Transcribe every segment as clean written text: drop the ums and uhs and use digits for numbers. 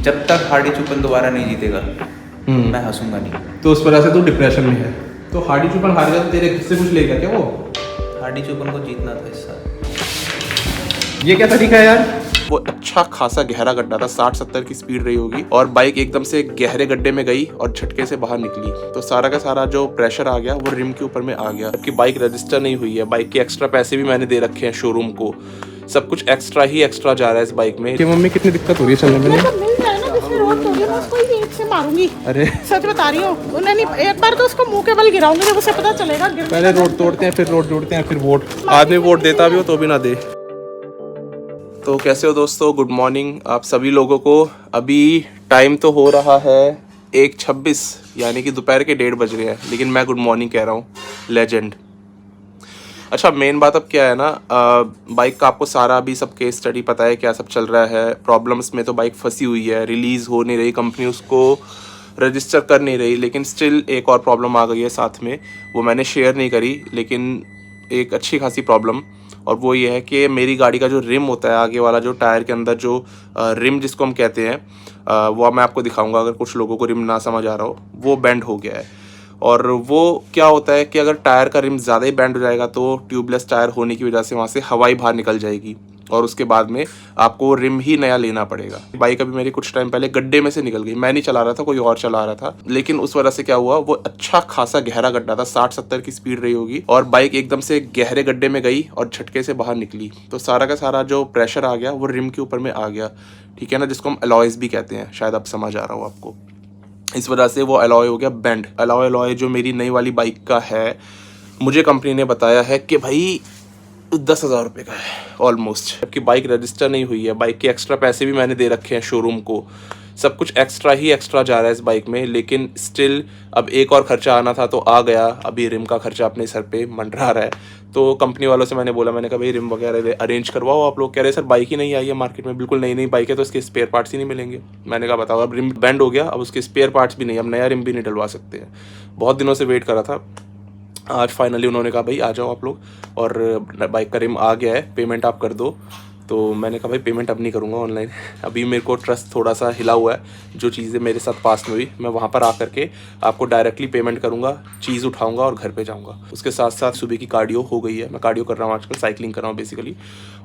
जब तक हार्डी चुपन दोबारा नहीं जीतेगा मैं हंसूंगा नहीं। तो उस वजह से तू डिप्रेशन में है। तो हार्डी चुपन हार गया तो तेरे से कुछ लेगा क्या वो? हार्डी चुपन को जीतना था इस साल। ये क्या तरीका है यार? वो अच्छा खासा गहरा गड्ढा था, 60-70 की स्पीड रही होगी और बाइक एकदम से गहरे गड्ढे में गई और झटके से बाहर निकली। तो सारा का सारा जो प्रेशर आ गया वो रिम के ऊपर में आ गया। जबकि बाइक रजिस्टर नहीं हुई है, बाइक के एक्स्ट्रा पैसे भी मैंने दे रखे हैं शोरूम को, सब कुछ एक्स्ट्रा ही एक्स्ट्रा जा रहा है इस बाइक में। कि मम्मी कितनी दिक्कत हो रही है चलने में? मारूंगी। अरे सच बता रही हूँ, एक बार तो उसको मुंह के बल गिराऊंगी जब उसे पता चलेगा। पहले रोड तोड़ते हैं, फिर रोड जोड़ते हैं, फिर वोट। आदमी वोट देता भी हो तो भी ना दे। तो कैसे हो दोस्तों, गुड मॉर्निंग आप सभी लोगों को। अभी टाइम तो हो रहा है 1:26 यानी कि दोपहर के 1:30 बज रहे हैं, लेकिन मैं गुड मॉर्निंग कह रहा हूँ। लेजेंड। अच्छा, मेन बात अब क्या है ना, बाइक का आपको सारा अभी सब केस स्टडी पता है, क्या सब चल रहा है। प्रॉब्लम्स में तो बाइक फंसी हुई है, रिलीज़ हो नहीं रही, कंपनी उसको रजिस्टर कर नहीं रही। लेकिन स्टिल एक और प्रॉब्लम आ गई है साथ में, वो मैंने शेयर नहीं करी, लेकिन एक अच्छी खासी प्रॉब्लम। और वो ये है कि मेरी गाड़ी का जो रिम होता है, आगे वाला जो टायर के अंदर जो रिम जिसको हम कहते हैं, वो मैं आपको दिखाऊंगा अगर कुछ लोगों को रिम ना समझ आ रहा हो। वो बेंड हो गया है। और वो क्या होता है कि अगर टायर का रिम ज़्यादा ही बेंड हो जाएगा तो ट्यूबलेस टायर होने की वजह से वहाँ से हवाई बाहर निकल जाएगी और उसके बाद में आपको रिम ही नया लेना पड़ेगा। बाइक अभी मेरी कुछ टाइम पहले गड्ढे में से निकल गई। मैं नहीं चला रहा था, कोई और चला रहा था, लेकिन उस वजह से क्या हुआ, वो अच्छा खासा गहरा गड्ढा था, 60-70 की स्पीड रही होगी और बाइक एकदम से गहरे गड्ढे में गई और झटके से बाहर निकली। तो सारा का सारा जो प्रेशर आ गया वो रिम के ऊपर में आ गया, ठीक है ना, जिसको हम अलॉयज भी कहते हैं। शायद अब समझ आ रहा हो आपको। इस वजह से वो अलॉय हो गया बेंड। अलॉय जो मेरी नई वाली बाइक का है, मुझे कंपनी ने बताया है कि भाई 10,000 रुपये का है ऑलमोस्ट। जबकि बाइक रजिस्टर नहीं हुई है, बाइक के एक्स्ट्रा पैसे भी मैंने दे रखे हैं शोरूम को, सब कुछ एक्स्ट्रा ही एक्स्ट्रा जा रहा है इस बाइक में। लेकिन स्टिल अब एक और खर्चा आना था तो आ गया। अभी रिम का खर्चा अपने सर पे मंडरा रहा है। तो कंपनी वालों से मैंने बोला, मैंने कहा भाई रिम वगैरह अरेंज करवाओ आप लोग। कह रहे सर बाइक ही नहीं आई है मार्केट में, बिल्कुल नई बाइक है तो इसके स्पेयर पार्ट्स ही नहीं मिलेंगे। मैंने कहा बताओ, अब रिम बेंड हो गया, अब उसके स्पेयर पार्ट्स भी नहीं, अब नया रिम भी नहीं डलवा सकते हैं। बहुत दिनों से वेट करा था, आज फाइनली उन्होंने कहा भाई आ जाओ आप लोग, और बाइक का रिम आ गया है, पेमेंट आप कर दो। तो मैंने कहा भाई पेमेंट अब नहीं करूँगा ऑनलाइन। अभी मेरे को ट्रस्ट थोड़ा सा हिला हुआ है, जो चीज़ें मेरे साथ पास में हुई मैं वहाँ पर आकर के आपको डायरेक्टली पेमेंट करूँगा, चीज़ उठाऊँगा और घर पे जाऊँगा। उसके साथ साथ सुबह की कार्डियो हो गई है, मैं कार्डियो कर रहा हूँ आजकल, साइकिलिंग कर रहा हूँ बेसिकली।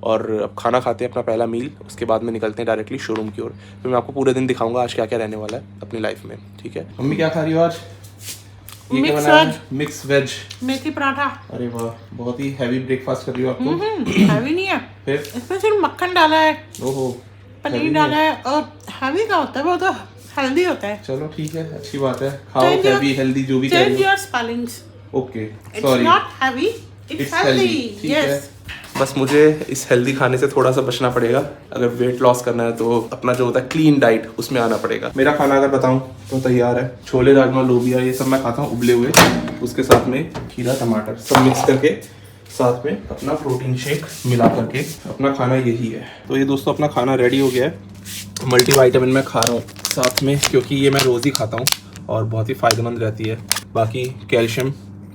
और अब खाना खाते हैं अपना पहला मील, उसके बाद में निकलते हैं डायरेक्टली शोरूम की ओर। फिर मैं आपको पूरे दिन दिखाऊँगा आज क्या क्या रहने वाला है अपनी लाइफ में, ठीक है। मम्मी क्या खा रही हो आज? मिक्स वेज मेथी पराठा। अरे वाह, बहुत ही हैवी ब्रेकफास्ट कर रही हो आप तो। हैवी नहीं है, फिर इसमें सिर्फ मक्खन डाला है, ओहो, पनीर डाला है। और हैवी का होता है वो तो हेल्दी होता है। चलो ठीक है, अच्छी बात है, खाओ हैवी हेल्दी जो भी कह रही चेंज हो। Your spellings. Okay it's sorry, not heavy, it's healthy. ठीक है। यस। बस मुझे इस हेल्दी खाने से थोड़ा सा बचना पड़ेगा। अगर वेट लॉस करना है तो अपना जो होता है क्लीन डाइट, उसमें आना पड़ेगा। मेरा खाना अगर बताऊं तो तैयार है, छोले राजमा लोबिया ये सब मैं खाता हूँ उबले हुए, उसके साथ में खीरा टमाटर सब मिक्स करके, साथ में अपना प्रोटीन शेक मिला करके अपना खाना यही है। तो ये दोस्तों अपना खाना रेडी हो गया है। मल्टीविटामिन मैं खा रहा हूँ साथ में, क्योंकि ये मैं रोज़ ही खाता हूँ और बहुत ही फ़ायदेमंद रहती है। बाकी कैल्शियम,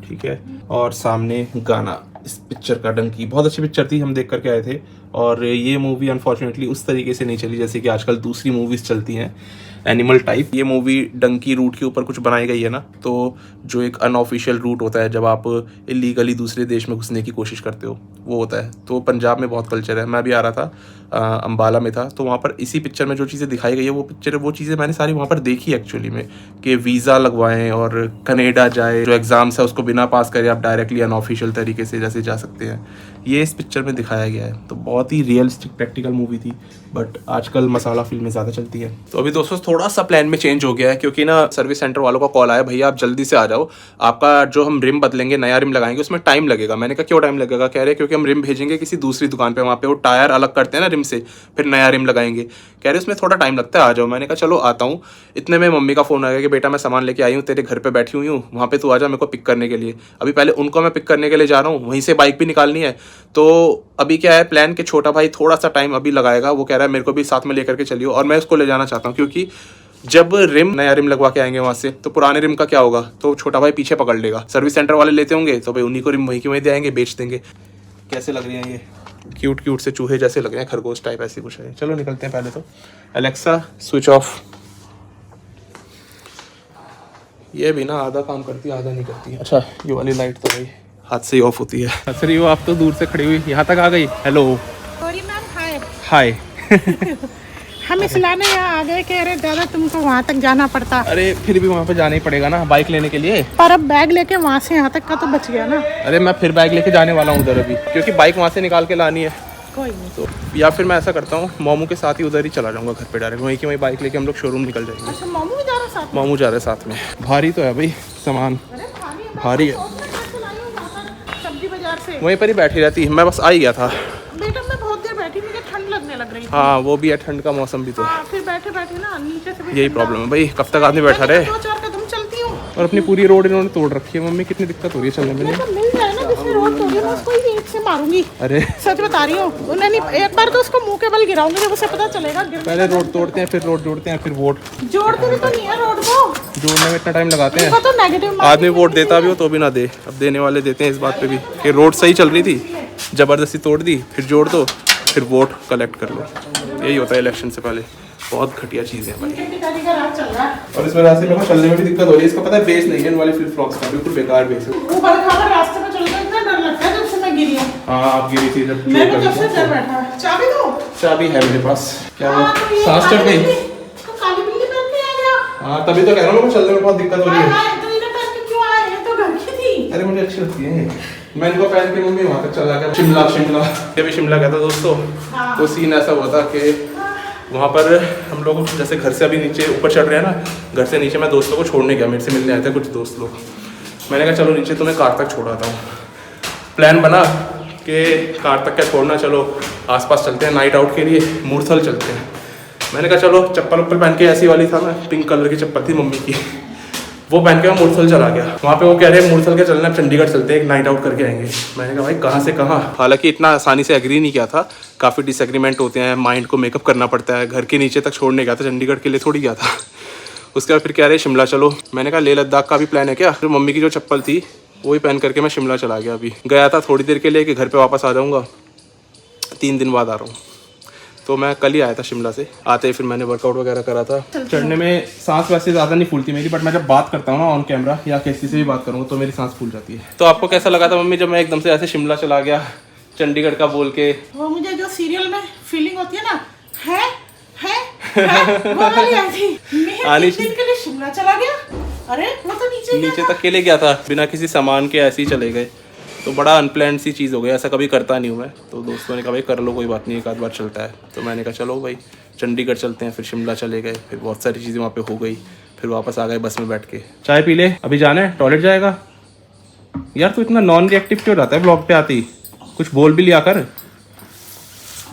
ठीक है। और सामने गाना इस पिक्चर का, डंकी बहुत अच्छी पिक्चर थी, हम देख करके आए थे। और ये मूवी अनफॉर्चुनेटली उस तरीके से नहीं चली जैसे कि आजकल दूसरी मूवीज़ चलती हैं एनिमल टाइप। ये मूवी डंकी रूट के ऊपर कुछ बनाई गई है ना, तो जो एक अनऑफिशियल रूट होता है जब आप इलीगली दूसरे देश में घुसने की कोशिश करते हो, वो होता है। तो पंजाब में बहुत कल्चर है। मैं भी आ रहा था, अम्बाला में था, तो वहाँ पर इसी पिक्चर में जो चीज़ें दिखाई गई है वो चीज़ें मैंने सारी वहाँ पर देखी एक्चुअली में, कि वीज़ा लगवाएं और कनेडा जाए, जो एग्ज़ाम्स है उसको बिना पास करे आप डायरेक्टली अनऑफिशियल तरीके से जैसे जा सकते हैं, ये इस पिक्चर में दिखाया गया है। तो बहुत ही रियलिस्टिक प्रैक्टिकल मूवी थी, बट आजकल मसाला फिल्में ज़्यादा चलती हैं। तो अभी दोस्तों थोड़ा सा प्लान में चेंज हो गया है, क्योंकि ना सर्विस सेंटर वालों का कॉल आया, भैया आप जल्दी से आ जाओ, आपका जो हम रिम बदलेंगे, नया रिम लगाएंगे, उसमें टाइम लगेगा। मैंने कहा क्यों टाइम लगेगा? कह रहे क्योंकि हम रिम भेजेंगे किसी दूसरी दुकान पे, वहाँ पे वो टायर अलग करते हैं ना रिम से, फिर नया रिम लगाएंगे। कह रहे उसमें थोड़ा टाइम लगता है, आ जाओ। मैंने कहा चलो आता हूँ। इतने में मम्मी का फ़ोन आ गया कि बेटा मैं सामान लेके आई हूँ, तेरे घर पर बैठी हुई हूँ, वहाँ पर तू आ जा मेरे को पिक करने के लिए। अभी पहले उनको मैं पिक करने के लिए जा रहा हूँ, वहीं से बाइक भी निकालनी है। तो अभी क्या है प्लान कि छोटा भाई थोड़ा सा टाइम अभी लगाएगा, वो कह रहा है मेरे को भी साथ में लेकर के चलियो, और मैं उसको ले जाना चाहता हूँ, क्योंकि जब नया रिम लगवा के आएंगे वहां से, तो पुराने रिम का क्या होगा, तो छोटा भाई पीछे पकड़ लेगा। सर्विस सेंटर वाले लेते होंगे तो भाई उन्हीं को रिम वहीं के वहीं दे आएंगे, बेच देंगे। कैसे लग रही है ये? क्यूट क्यूट से चूहे जैसे लग रहे हैं, खरगोश टाइप ऐसी कुछ है। चलो निकलते हैं पहले तो। Alexa switch off. ये भी ना आधा काम करती है आधा नहीं करती। अच्छा ये वाली लाइट तो भाई हाथ से ही ऑफ होती है। अच्छा ये आप तो दूर से खड़ी हुई यहाँ तक आ गई। हेलो सॉरी मैम, हाय। हाय। हम इसलिए यहाँ आ गए, कह रहे दादा तुमको वहाँ तक जाना पड़ता, अरे फिर भी वहाँ पे जाना ही पड़ेगा ना बाइक लेने के लिए। पर अब बैग लेके वहाँ से यहाँ तक का तो बच गया ना। अरे मैं फिर बैग लेके जाने वाला हूँ उधर अभी, क्योंकि बाइक वहाँ से निकाल के लानी है। कोई नहीं। तो या फिर मैं ऐसा करता हूँ मोमू के साथ ही उधर ही चला जाऊँगा घर पे डायरेक्ट, वहीं की वहीं बाइक लेके हम लोग शोरूम निकल जाएंगे। अच्छा मामू भी जा रहा साथ में? मामू जा रहे हैं साथ में। भारी तो है भाई सामान, अरे भारी है। सब्जी बाजार से वहीं पर ही बैठी रहती, मैं बस आ ही गया था। बेटा मैं बहुत देर बैठी, मुझे ठंड लगने लग रही थी। हाँ वो भी है, ठंड का मौसम भी तो हाँ, फिर बैठे बैठे ना नीचे से भी यही प्रॉब्लम है भाई, कब तक आदमी बैठा रहे। 2-4 कदम चलती हूँ और अपनी पूरी रोड इन्होंने तोड़ रखी है। मम्मी कितनी दिक्कत हो रही है चलने में। तो मिल जाए ना, जिसने रोड तोड़ी मैं उसको ही ईंट से मारूंगी। अरे सच बता रही हूँ, उन्हें नहीं, एक बार तो उसको मुंह के बल गिराऊंगी, जब उसे पता चलेगा। पहले रोड तोड़ते हैं, फिर रोड जोड़ते हैं, फिर वोट जोड़ते भी तो नहीं है रोड को, जोड़ने में इतना टाइम लगाते हैं। तो नेगेटिव आदमी वोट देता भी हो तो भी ना दे, अब देने वाले देते हैं इस बात पे भी कि रोड सही चल रही थी, जबरदस्ती तोड़ दी, फिर जोड़ दो, फिर वोट कलेक्ट कर लो। यही होता है इलेक्शन से पहले। बहुत घटिया चीज़ है भाई। और इस वजह से मेरे को चलने में भी दिक्कत हो रही है। इसका पता है बेस नहीं है इन वाले फ्लिप फ्लॉप्स का, बिल्कुल बेकार बेस है। ऊपर खाकर रास्ते में चलते इतना डर लगता है, जब से मैं गिरी हूँ। हाँ आप गिरी थी जब। मैं तो जब से डर बैठा। चाबी दो। चाबी है मेरे पास। क्या हुआ? हाँ, तो ये सांस चढ़ गई? तो काली बिल्ली पहन के आ गया। हाँ तभी तो कह रहा हूँ मेरे को चलने में बहुत दिक्कत हो रही है। हाँ, तो इन्हें पहन के क्यों आए? ये तो घर की थी। अरे मुझे अच्छी लगती है। मैं इनको पहन के मम्मी वहाँ तक चला गया, शिमला। ये भी शिमला गया था दोस्तों। तो सीन ऐसा हुआ था कि वहाँ पर हम लोग जैसे घर से अभी नीचे ऊपर चढ़ रहे हैं ना, घर से नीचे मैं दोस्तों को छोड़ने गया, मेरे से मिलने आए थे कुछ दोस्त लोग। मैंने कहा चलो नीचे तुम्हें कार तक छोड़ाता हूँ। प्लान बना कि कार तक क्या छोड़ना, चलो आसपास चलते हैं नाइट आउट के लिए, मूर्थल चलते हैं। मैंने कहा चलो चप्पल वप्पल पहन के, ऐसी वाली था ना पिंक कलर की चप्पल थी मम्मी की, वो पहन के मैं मूर्थल चला गया। वहाँ पे वो कह रहे हैं मूर्थल के चलना, चंडीगढ़ चलते हैं, एक नाइट आउट करके आएंगे। मैंने कहा भाई कहाँ से कहाँ। हालांकि इतना आसानी से एग्री नहीं किया था, काफ़ी डिसएग्रीमेंट होते हैं, माइंड को मेकअप करना पड़ता है। घर के नीचे तक छोड़ने गया था, चंडीगढ़ के लिए थोड़ी गया था। उसके बाद फिर कह रहे शिमला चलो। मैंने कहा लेह लद्दाख का भी प्लान है क्या? फिर मम्मी की जो चप्पल थी वही पहन करके मैं शिमला चला गया। अभी गया था थोड़ी देर के लिए कि घर पे वापस आ जाऊँगा, 3 दिन बाद आ रहा हूँ। तो मैं कल ही आया था शिमला से। आते ही फिर मैंने वर्कआउट वगैरह करा था। चढ़ने में सांस वैसे ज़्यादा नहीं फूलती मेरी, बट मैं जब बात करता हूँ ना ऑन कैमरा या किसी से भी बात करूँगा तो मेरी सांस फूल जाती है। तो आपको कैसा लगा था मम्मी जब मैं एकदम से ऐसे शिमला चला गया चंडीगढ़ का बोल के? वो मुझे जो सीरियल में फीलिंग होती है ना, है वो वाली आई थी। मैं 3 दिन के लिए शिमला चला गया। अरे वो तो नीचे तक के लिए गया था बिना किसी सामान के, ऐसे ही चले गए। तो बड़ा अनप्लान्ड सी चीज़ हो गई, ऐसा कभी करता नहीं हूँ मैं। तो दोस्तों ने कहा भाई कर लो, कोई बात नहीं, एक आध बार चलता है। तो मैंने कहा चलो भाई चंडीगढ़ चलते हैं। फिर शिमला चले गए, फिर बहुत सारी चीज़ें वहाँ पे हो गई, फिर वापस आ गए बस में बैठ के। चाय पी ले, अभी जाना है, टॉयलेट जाएगा। यार तू इतना नॉन रिएक्टिव क्यों रहता है ब्लॉग पे आती? कुछ बोल भी लिया कर।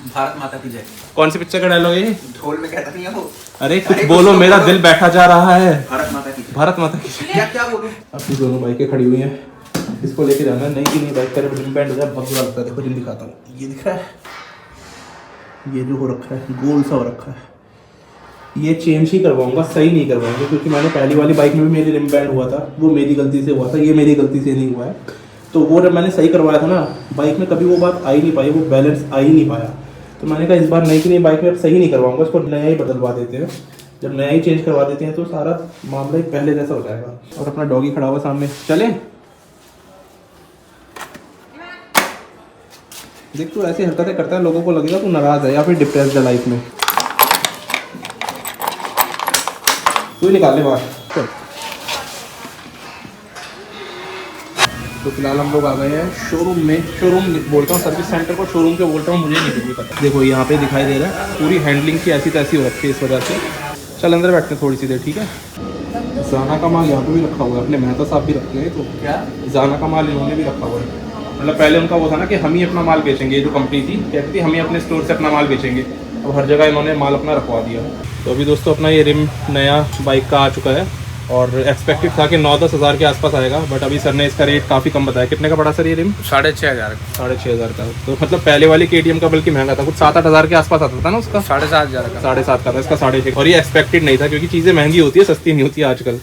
भारत माता की जय। कौन सी पिक्चर का डायलॉग है ये? ढोल में कहता नहीं है वो। अरे कुछ बोलो, मेरा दिल बैठा जा रहा है। भारत माता की जय। भारत माता की जय। क्या बोलूं? अपनी दोनों बाइकें खड़ी हुई हैं, इसको लेके जाना है। नहीं की नहीं बाइक का रिम बैंड हो जाए बहुत बुरा लगता है। देखो रिम दिखाता हूँ, ये दिख रहा है, ये जो हो रखा है गोल सा हो रखा है, ये चेंज ही करवाऊंगा, सही नहीं करवाऊंगा। क्योंकि मैंने पहली वाली बाइक में भी मेरी रिम बैंड हुआ था, वो मेरी गलती से हुआ था, ये मेरी गलती से नहीं हुआ है। तो वो जब मैंने सही करवाया था ना बाइक में, कभी वो बात आ ही नहीं पाई, वो बैलेंस आ ही नहीं पाया। तो मैंने कहा इस बार नई की नई बाइक में अब सही नहीं करवाऊंगा, इसको नया ही बदलवा देते हैं। जब नया ही चेंज करवा देते हैं तो सारा मामला ही पहले जैसा हो जाएगा। और अपना डॉगी खड़ा हुआ सामने, चले देख तू ऐसी हरकतें करता है, लोगों को लगेगा तू नाराज है या फिर डिप्रेस्ड है लाइफ में। तू ही निकाल ले बाहर, चल। तो फिलहाल हम लोग आ गए हैं शोरूम में। शोरूम बोलता हूँ, सर्विस सेंटर को शोरूम के बोलता हूँ, मुझे नहीं कुछ भी पता। देखो यहाँ पे दिखाई दे रहा है, पूरी हैंडलिंग की ऐसी तैसी हो रखी है इस वजह से। चल अंदर बैठते हैं थोड़ी सी देर, ठीक है। जाना का माल यहाँ पे भी रखा हुआ है, अपने मेहता साहब भी रखते हैं। तो क्या जाना का माल इन्होंने भी रखा हुआ है। मतलब पहले उनका वो था ना कि हम ही अपना माल बेचेंगे, ये जो कंपनी थी कहती थी हम ही अपने स्टोर से अपना माल बेचेंगे। अब हर जगह इन्होंने माल अपना रखवा दिया। तो अभी दोस्तों अपना ये रिम नया बाइक का आ चुका है और एक्सपेक्टेड था कि 9-10 हज़ार के आसपास आएगा, बट अभी सर ने इसका रेट काफ़ी कम बताया। कितने का पड़ा सर ये रिम? 6,500 6,500 का। तो मतलब पहले वाली KTM का बल्कि महंगा था, कुछ 7-8 हज़ार के आसपास आता था ना उसका। 7,500 का। 7.5 का था, इसका 6,600। और ये एक्सपेक्टेड नहीं था क्योंकि चीज़ें महंगी होती है, सस्ती नहीं होती आजकल।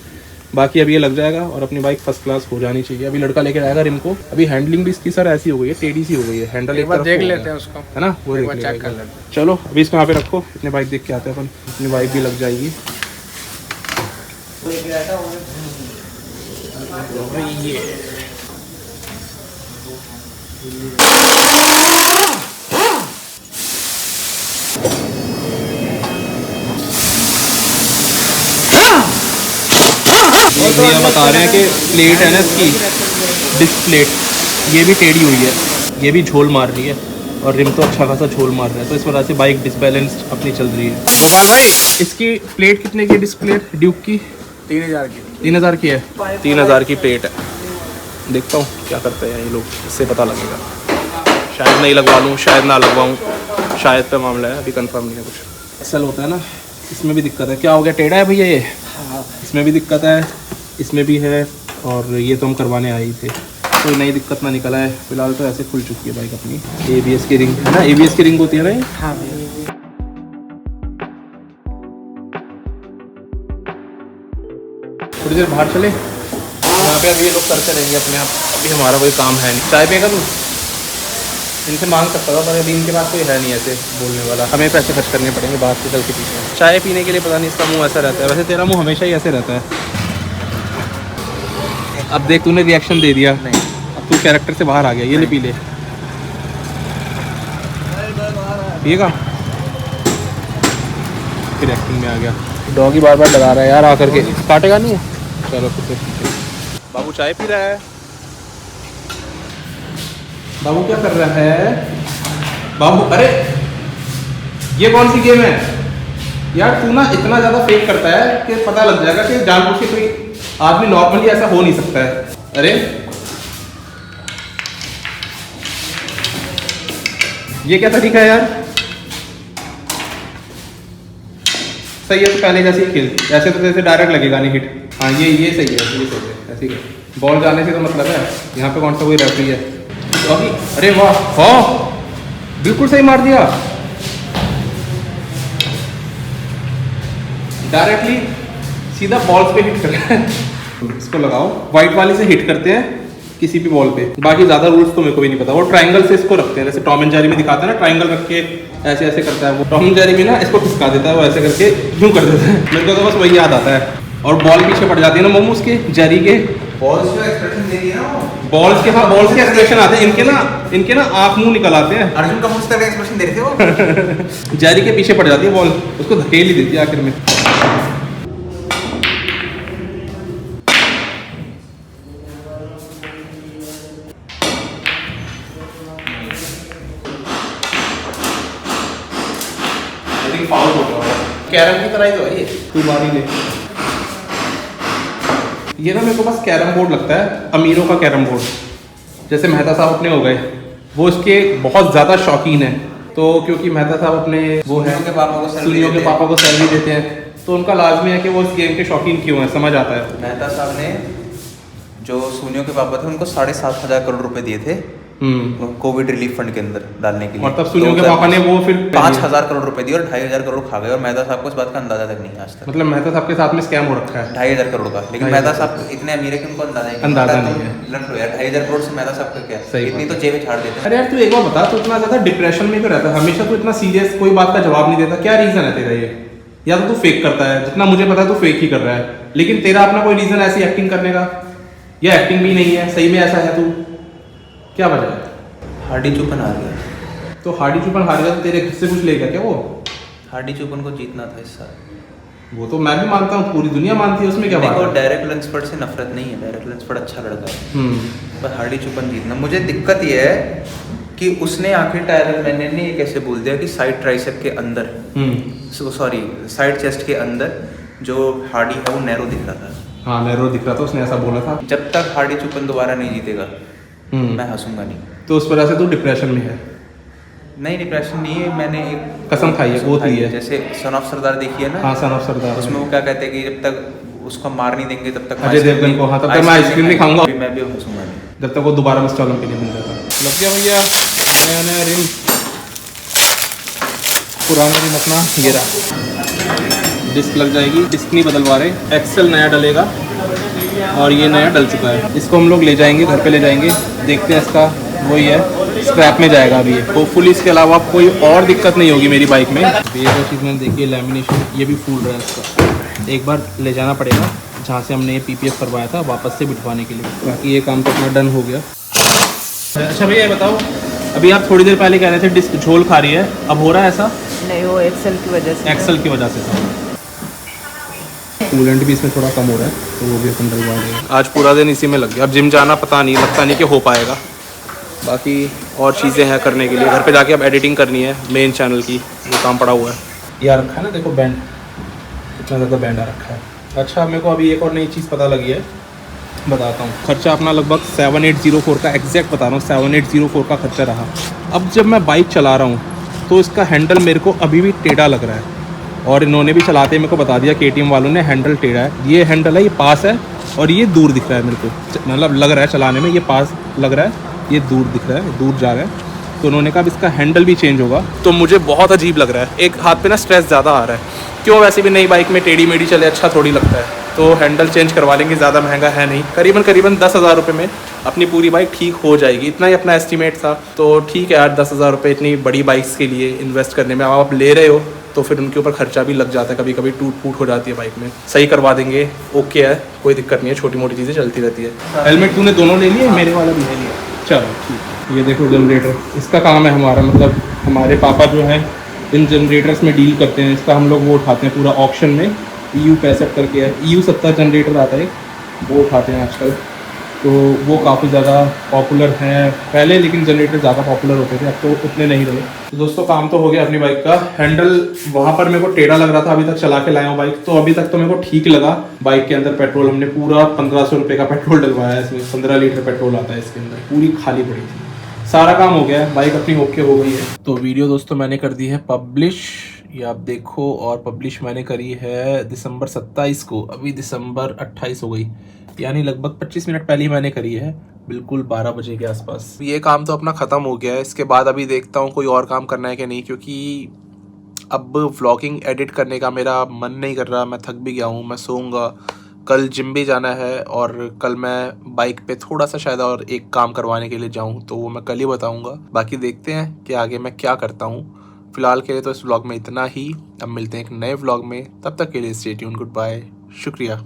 बाकी अभी ये लग जाएगा और अपनी बाइक फर्स्ट क्लास हो जानी चाहिए। अभी लड़का लेके आएगा रिम को। अभी हैंडलिंग भी इसकी सर ऐसी हो गई है, टेढ़ी सी हो गई है। हैंडल एक बार देख लेते हैं उसको, है ना, वो देख चेक कर लेते लेते हैं। चलो अभी इसको यहाँ पे रखो, अपनी बाइक देख के आते हैं अपन। अपनी बाइक भी लग जाएगी। एक भैया बता रहे हैं कि प्लेट है ना इसकी, डिस्क प्लेट, ये भी टेढ़ी हुई है, ये भी झोल मार रही है और रिम तो अच्छा खासा झोल मार रहा है, तो इस वजह से बाइक डिसबैलेंस्ड अपनी चल रही है। भगवान भाई इसकी प्लेट कितने की है? डिस्क प्लेट ड्यूक की 3000 की। 3000 की है। 3000 की प्लेट है। देखता हूँ क्या करते हैं ये लोग, इससे पता लगेगा। शायद नहीं लगवा लूँ, शायद ना लगवाऊँ, शायद पे मामला है, अभी कंफर्म नहीं है कुछ। असल होता है ना, इसमें भी दिक्कत है। क्या हो गया, टेढ़ा है भैया ये? हाँ, इसमें भी दिक्कत है, इसमें भी है, और ये तो हम करवाने आए ही थे, कोई नई दिक्कत ना निकला है। फिलहाल तो ऐसे खुल चुकी है बाइक अपनी। ABS की रिंग है ना, ABS की रिंग होती है ना ये? हाँ थोड़ी देर बाहर चले, यहाँ पे अभी ये लोग करते रहेंगे अपने आप, अभी हमारा कोई काम है नहीं। चाय पिएगा तू? इनसे मांग सकता था पर अभी इनके पास कोई है नहीं ऐसे बोलने वाला, हमें पैसे खर्च करने पड़ेंगे बाहर से चल के पीछे। चाय पीने के लिए पता नहीं इसका मुंह ऐसा रहता है, वैसे तेरा मुंह हमेशा ही ऐसे रहता है। अब देख तूने रिएक्शन दे दिया, नहीं अब तू कैरेक्टर से बाहर आ गया। ये ले पी ले, पिएगा? फिर एक्टिंग में आ गया। डॉगी बार बार डरा रहा है यार आकर के, काटेगा नहीं? चलो फिर ठीक है। बाबू चाय पी रहा है। बाबू क्या कर रहा है? बाबू अरे ये कौन सी गेम है यार? तू ना इतना ज़्यादा फेक करता है कि पता लग जाएगा कि जानबूझ के कोई आदमी नॉर्मली ऐसा हो नहीं सकता है। अरे ये क्या तरीका है यार? सही है तो पहले जैसे ही खेल, ऐसे तो जैसे डायरेक्ट लगेगा नहीं हिट। हाँ ये सही है, ये सही है, ऐसे ही बॉल जाने से तो मतलब है। यहाँ पे कौन सा कोई रेफरी है? अभी अरे वाह, हाँ बिल्कुल सही मार दिया, डायरेक्टली सीधा बॉल्स पे हिट कर रहा है। इसको लगाओ, वाइट वाले से हिट करते हैं किसी भी बॉल पे। बाकी ज्यादा रूल्स तो मेरे को भी नहीं पता। वो ट्रायंगल से इसको रखते हैं, जैसे टॉम एंड जेरी में दिखाते हैं ना, ट्रायंगल रख के ऐसे ऐसे करता है वो। टॉम एंड जेरी में ना इसको खिसका देता है, वो ऐसे करके यूं कर देता है। मेरे को तो बस वही याद आता है। और बॉल पीछे पड़ जाती है ना मोमोज के, जेरी के बॉल्स जो एक्सप्रेशन दे रही है ना वो, बॉल्स के साथ बॉल्स के एक्सप्रेशन आते हैं इनके ना आंख मुंह निकल आते हैं। अर्जुन का मुझसे एक्सप्रेशन दे रहे थे वो। जेरी के पीछे पड़ जाती है बॉल, उसको धकेल ही देती है आखिर में। फाउल हो गया, कैरम की तरह ही तो है ये। तू बारी ले। ये ना मेरे को बस कैरम बोर्ड लगता है, अमीरों का कैरम बोर्ड। जैसे मेहता साहब अपने हो गए, वो इसके बहुत ज़्यादा शौकीन है। तो क्योंकि मेहता साहब अपने वो है के पापा को सुनियों के पापा को सैलरी देते हैं, तो उनका लाजमी है कि वो इस गेम के शौकीन क्यों है, समझ आता है। मेहता साहब ने जो सुनियों के पापा थे उनको 7,500 करोड़ रुपए दिए थे कोविड रिलीफ फंड के अंदर डालने के लिए। और तब सुनियों के पापा ने वो फिर 5,000 करोड़ रुपए दिए और 2,500 करोड़ खा गए। और मेहता साहब को इस बात का अंदाजा तक नहीं है आज तक। मतलब मेहता साहब के साथ में स्कैम हो रखा है 2,500 करोड़ का। लेकिन मेहता साहब इतने अमीर है कि उनको अंदाजा नहीं है। लड़ लो यार, 2,500 करोड़ से मेहता साहब का क्या, सही इतनी तो जेबें झाड़ देते हैं। अरे यार तू एक बार बता, तू इतना ज्यादा डिप्रेशन में क्यों रहता है हमेशा? तू इतना सीरियस, कोई बात का जवाब नहीं देता, क्या रीजन है तेरा ये? या तो तू फेक करता है, जितना मुझे पता है तू फेक ही कर रहा है, लेकिन तेरा अपना कोई रीजन ऐसी एक्टिंग करने का, या एक्टिंग भी नहीं है, सही में ऐसा है तू? क्या वजह है? हार्डी चुपन हार गया। तो हार्डी चुपन हार गया तो तेरे घर से कुछ लेगा क्या वो? हार्डी चुपन को जीतना था इस साल। वो तो मैं भी मानता हूँ, पूरी दुनिया मानती है, उसमें क्या बात देखो है? डायरेक्ट लंसफोर्ड से नफरत नहीं है, डायरेक्ट लंसफोर्ड अच्छा लड़का है, पर हार्डी चुपन जीतना। मुझे दिक्कत ये है कि उसने आखिर टायर मैंने ने कैसे बोल दिया कि साइड ट्राइसेप के अंदर, सॉरी साइड चेस्ट के अंदर जो हार्डी है वो नैरो दिख रहा था। हाँ नैरो दिख रहा था, उसने ऐसा बोला था। जब तक हार्डी चुपन दोबारा नहीं जीतेगा मैं हंसूंगा नहीं। तो उस वजह से तू डिप्रेशन में है? नहीं डिप्रेशन नहीं है, मैंने एक कसम खाई है, गोद ली है। जैसे सन ऑफ सरदार देखी है ना? हाँ सन ऑफ सरदार, उसमें वो क्या कहते हैं कि जब तक उसको मार नहीं देंगे तब तक अजय देवगन को, हाँ तब तक मैं आइसक्रीम नहीं खाऊंगा, मैं भी हंसूंगा नहीं जब तक वो दोबारा मिस्टर ओलंपिक नहीं बन जाता। लग गया भैया नया नया रिम, पुराना रिम अपना गिरा, डिस्क लग जाएगी। डिस्क नहीं बदलवा रहे, एक्सेल नया डलेगा और ये नया डल चुका है। इसको हम लोग ले जाएंगे, घर पे ले जाएंगे, देखते हैं इसका वही है, स्क्रैप में जाएगा अभी। होपफुली इसके अलावा कोई और दिक्कत नहीं होगी मेरी बाइक में। ये जो चीज़ मैंने देखी है लैमिनेशन, ये भी फूल रहा है इसका। एक बार ले जाना पड़ेगा जहाँ से हमने ये PPF करवाया था वापस से बिठवाने के लिए। बाकी ये काम तो अपना डन हो गया। अच्छा भैया ये बताओ, अभी आप थोड़ी देर पहले कह रहे थे डिस्क झोल खा रही है, अब हो रहा है ऐसा? नहीं, वो एक्सेल की वजह से। एक्सेल की वजह से कूलेंट भी इसमें थोड़ा कम हो रहा है, तो वो भी अपन डलवा देंगे। आज पूरा दिन इसी में लग गया। अब जिम जाना पता नहीं, लगता नहीं कि हो पाएगा। बाकी और चीज़ें हैं करने के लिए। घर पे जाके अब एडिटिंग करनी है मेन चैनल की, वो काम पड़ा हुआ है। यार रखा है ना, देखो बैंड कितना ज़्यादा बैंड आ रखा है। अच्छा मेरे को अभी एक और नई चीज़ पता लगी है, बताता हूँ। खर्चा अपना लगभग 7804 का, एग्जैक्ट बता रहा हूँ 7804 का खर्चा रहा। अब जब मैं बाइक चला रहा हूँ तो इसका हैंडल मेरे को अभी भी टेढ़ा लग रहा है, और इन्होंने भी चलाते मेरे को बता दिया KTM वालों ने, हैंडल टेढ़ा है। ये हैंडल है, ये पास है और ये दूर दिख रहा है मेरे को, मतलब लग रहा है चलाने में ये पास लग रहा है, ये दूर दिख रहा है, दूर जा रहा है। तो उन्होंने कहा इसका हैंडल भी चेंज होगा। तो मुझे बहुत अजीब लग रहा है, एक हाथ पे ना स्ट्रेस ज़्यादा आ रहा है। क्यों, वैसे भी नई बाइक में टेढ़ी मेढ़ी चले अच्छा थोड़ी लगता है। तो हैंडल चेंज करवा लेंगे, ज़्यादा महंगा है नहीं, करीबन 10,000 रुपये में अपनी पूरी बाइक ठीक हो जाएगी। इतना ही अपना एस्टीमेट था। तो ठीक है यार, 10,000 रुपये इतनी बड़ी बाइक्स के लिए इन्वेस्ट करने में, आप ले रहे हो तो फिर उनके ऊपर खर्चा भी लग जाता है, कभी कभी टूट फूट हो जाती है बाइक में। सही करवा देंगे, ओके है, कोई दिक्कत नहीं है, छोटी मोटी चीज़ें चलती रहती है। हेलमेट तूने दोनों ले लिए, मेरे वाला भी ले लिया, चलो ठीक है। ये देखो जनरेटर, इसका काम है हमारा, मतलब हमारे पापा जो है इन जनरेटर्स में डील करते हैं। इसका हम लोग वो उठाते हैं पूरा ऑक्शन में, EU 65 करके है, EU 70 जनरेटर आता है, वो उठाते हैं आजकल। तो वो काफ़ी ज़्यादा पॉपुलर हैं पहले, लेकिन जनरेटर ज़्यादा पॉपुलर होते थे, अब तो उतने नहीं रहे। तो दोस्तों काम तो हो गया अपनी बाइक का। हैंडल वहाँ पर मेरे को टेढ़ा लग रहा था, अभी तक चला के लाया हूँ बाइक, तो अभी तक तो मेरे को ठीक लगा। बाइक के अंदर पेट्रोल हमने पूरा 1500 रुपये का पेट्रोल डलवाया है इसमें, 15 लीटर पेट्रोल आता है इसके अंदर, पूरी खाली पड़ी थी। सारा काम हो गया है, बाइक अपनी ओके हो गई है। तो वीडियो दोस्तों मैंने कर दी है पब्लिश, ये आप देखो। और पब्लिश मैंने करी है दिसंबर 27 को, अभी दिसंबर 28 हो गई, यानी लगभग 25 मिनट पहले ही मैंने करी है, बिल्कुल 12 बजे के आसपास। ये काम तो अपना ख़त्म हो गया है। इसके बाद अभी देखता हूँ कोई और काम करना है कि नहीं, क्योंकि अब व्लॉगिंग एडिट करने का मेरा मन नहीं कर रहा। मैं थक भी गया हूँ, मैं सोऊंगा। कल जिम भी जाना है, और कल मैं बाइक पे थोड़ा सा शायद और एक काम करवाने के लिए जाऊँ, तो वो मैं कल ही बताऊँगा। बाकी देखते हैं कि आगे मैं क्या करता हूँ। फिलहाल के लिए तो इस व्लॉग में इतना ही। अब मिलते हैं एक नए व्लॉग में, तब तक के लिए स्टे ट्यून्ड, गुड बाय, शुक्रिया।